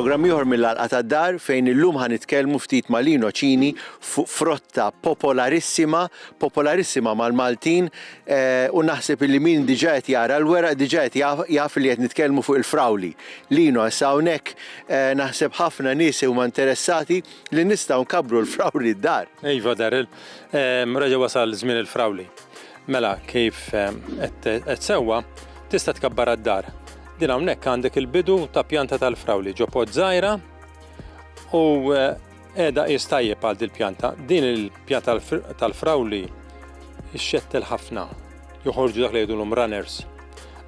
programm ieħor mill-Għalqa tad-Dar fejn illum ħanitkellmu ftit ma' Lino Cini fuq frotta popolarissima mal-Maltin u naħseb li min diġà qed jara l-weraq diġà qed jaf li qed nitkellmu fuq il-frawli. Lino issa hawnhekk naħseb ħafna nies huma interessati li nistgħu nkabbru l-frawli d-dar. Iva Daryl, reġa' wasal żmien il-frawli. Mela kif qed sewwa tista' tkabbar d-dar. Din hawnhekk għandek il-bidu ta' pjanta tal-frawli ġo pod żgħira u qiegħda qis tajjeb għal din il-pjanta. Din il-pjanta tal-frawli xxettel ħafna, joħorġu dak li jgħidulhom runners.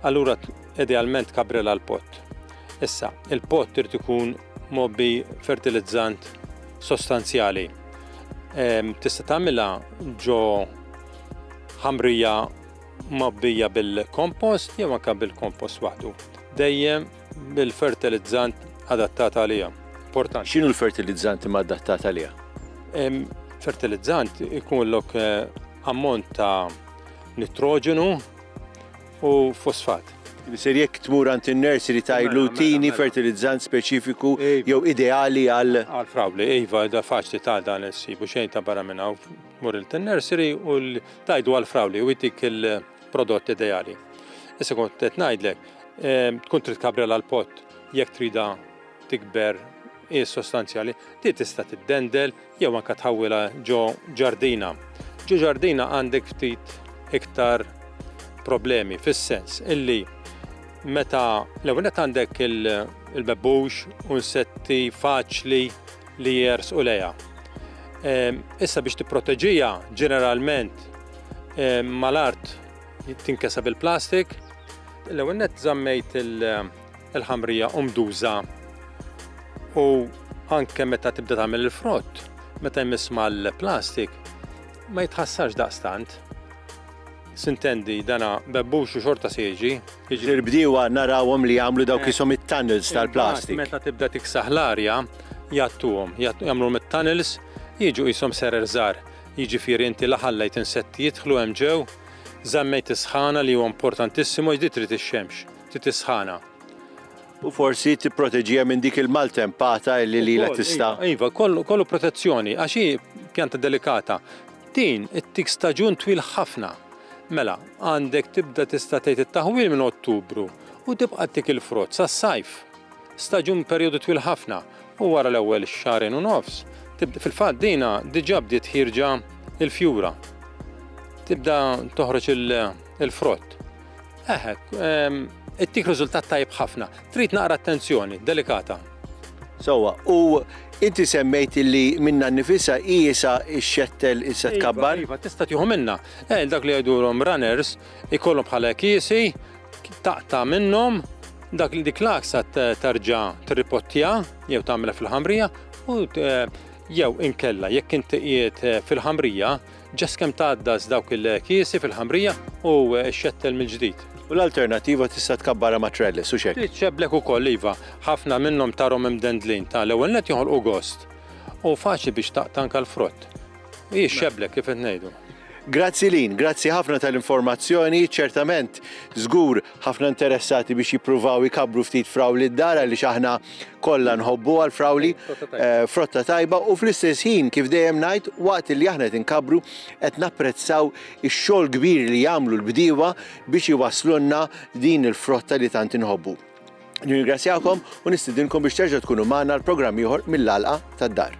Allura idealment tkabrela l-pott. Issa, il-pott irid ikun mobbi fertilizzant sostanzjali. Tista' tagħmilha ġo ħamrija mobbija bil-kompost jew anke bil-kompost waħdu. Dejjem bil-fertilizzant adattat għalija. Importanti. X'inhu l-fertilizzant imma adattat għalija? Fertilizzant ikollok ammont ta' nitroġenu u fosfat. Ser jekk tmur għand in-nursery tgħidlu tini fertilizzant speċifiku jew ideali għal frawli. Iva, da faċli ta' dan issibu xejn ta' barra minn hawn. Tmur il-nursery u tajdu għal frawli u jtik il-prodott ideali. Issa kont qed ngħidlek, tkun trid tkabrela l-pott jekk trida tikber sostanzjali, di tista' tiddendel jew anke tħawwilha ġo ġardina. Ġo ġardina għandek ftit iktar problemi fis-sens illi meta l-ewwel għandek il-bebbux u insetti faċli li jersqu lejha. Issa biex tipproteġija ġeneralment mal-art tinkeseb il-plastik, l-ewwel żammejt il-ħamrija mduża u anke meta tibda tagħmel il-frott, meta jmiss mal-plastik ma jitħassarx daqstant. Sintendi, dana bebbux u xorta seġi. Il-bdiewa narawhom li jagħmlu dawk ishom it-tunnels tal-plastik. Meta tibda tiksaħ l-arja, jagħtuhom, jagħmluhom it-tunnels, jiġu qishom serer żgħar. Jiġifieri inti laħallejt insetti jidħlu hemm ġew, żammejt isħana li huwa importantissimu ġdi trid ix-xemx, trid isħana. U forsi tipproteġija minn dik il-maltempata li lilha tista'. Iva, kollu protezzjoni, għax hi pjanta delikata. Din ittik staġun twil ħafna. Mela, għandek tibda tista' tgħid it-taħwil minn Ottubru u tibqa' tik il-frott sas-sajf. Staġun perjodu twil ħafna u wara l-ewwel xahrin u nofs. Fil-fatt dina diġà bdiet ħirġa il-fjura. Tibda toħroġ il-frott. Ittik riżultat tajjeb ħafna. Trid naqra attenzjoni, delikata. Sewwa, u inti semmejt li minna nnifisha qiesa x-xettel issa tkabbar? Iva, tista' tieħu minnha. Dak li jgħidulhom runners ikollhom bħala kiesi, taqta' minnhom, dak li dik l-aksa terġa' tirripottja jew tagħmilha fil-ħamrija u jew inkella jekk inti qiegħed fil-ħamrija ġas kemm tgħaddas dawk il-kiesi fil-ħamrija u x-xettel mill-ġdid. U l-alternattiva tista' tkabbara ma' trellis u xekk. Titxebblek ukoll iva, ħafna minnhom tarhom imdendlin tal-ewwel net joħolqu gost. U faċli biex taqtanka l-frott. Jixxebblek kif qed ngħidu. Grazzi Lin, grazzi ħafna tal-informazzjoni, ċertament żgur ħafna interessati biex jippruvaw ikabbru ftit frawli d-dar għaliex aħna kollha nħobbu għal frawli frotta tajba u fl-istess ħin kif dejjem ngħid waqt li aħna qed inkabru qed napprezzaw ix-xogħol kbir li jagħmlu l-bdiewa biex iwasslulna din il-frotta li tant inħobbu. Nirringrazzjakom u nistidinkom biex terġgħu tkunu magħna l-programm ieħor mill-Għalqa tad-Dar.